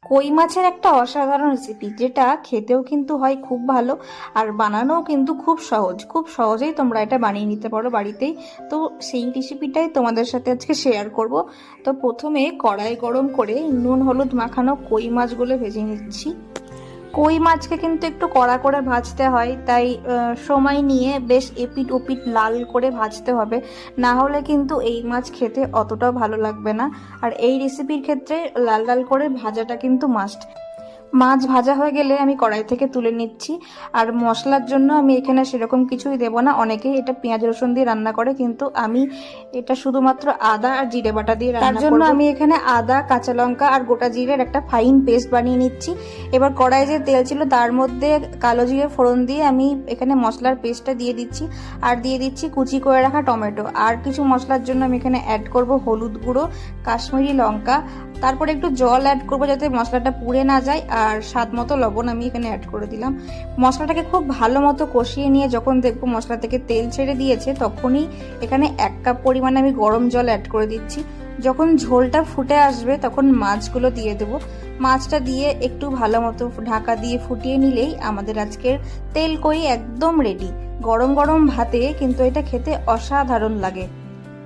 কই মাছের একটা অসাধারণ রেসিপি, যেটা খেতেও কিন্তু হয় খুব ভালো আর বানানোও কিন্তু খুব সহজ। খুব সহজেই তোমরা এটা বানিয়ে নিতে পারো বাড়িতেই। তো সেই রেসিপিটাই তোমাদের সাথে আজকে শেয়ার করব। তো প্রথমে কড়াই গরম করে নুন হলুদ মাখানো কই মাছগুলো ভেজে নিচ্ছি। কই মাছকে কিন্তু একটু কড়া করে ভাজতে হয়, তাই সময় নিয়ে বেশ এপিট ওপিট লাল করে ভাজতে হবে, না হলে কিন্তু এই মাছ খেতে অতটাও ভালো লাগবে না। আর এই রেসিপির ক্ষেত্রে লাল লাল করে ভাজাটা কিন্তু মাস্ট। মাছ ভাজা হয়ে গেলে আমি কড়াই থেকে তুলে নিচ্ছি। আর মশলার জন্য আমি এখানে সেরকম কিছুই দেব না। অনেকেই এটা পেঁয়াজ রসুন দিয়ে রান্না করে, কিন্তু আমি এটা শুধুমাত্র আদা আর জিরে বাটা দিয়ে রান্না করব। তার জন্য আমি এখানে আদা, কাঁচা লঙ্কা আর গোটা জিরের একটা ফাইন পেস্ট বানিয়ে নিচ্ছি। এবার কড়াইয়ে যে তেল ছিল তার মধ্যে কালো জিরে ফোড়ন দিয়ে আমি এখানে মশলার পেস্টটা দিয়ে দিচ্ছি। আর দিয়ে দিচ্ছি কুচি করে রাখা টমেটো। আর কিছু মশলার জন্য আমি এখানে অ্যাড করব হলুদ গুঁড়ো, কাশ্মীরি লঙ্কা, তারপরে একটু জল অ্যাড করবো যাতে মশলাটা পুড়ে না যায়, আর স্বাদ মতো লবণ আমি এখানে অ্যাড করে দিলাম। মশলাটাকে খুব ভালো মতো কষিয়ে নিয়ে যখন দেখবো মশলা থেকে তেল ছেড়ে দিয়েছে, তখনই এখানে 1 কাপ পরিমাণে আমি গরম জল অ্যাড করে দিচ্ছি। যখন ঝোলটা ফুটে আসবে তখন মাছগুলো দিয়ে দেবো। মাছটা দিয়ে একটু ভালো মতো ঢাকা দিয়ে ফুটিয়ে নিলেই আমাদের আজকের তেল কই একদম রেডি। গরম গরম ভাতে কিন্তু এটা খেতে অসাধারণ লাগে।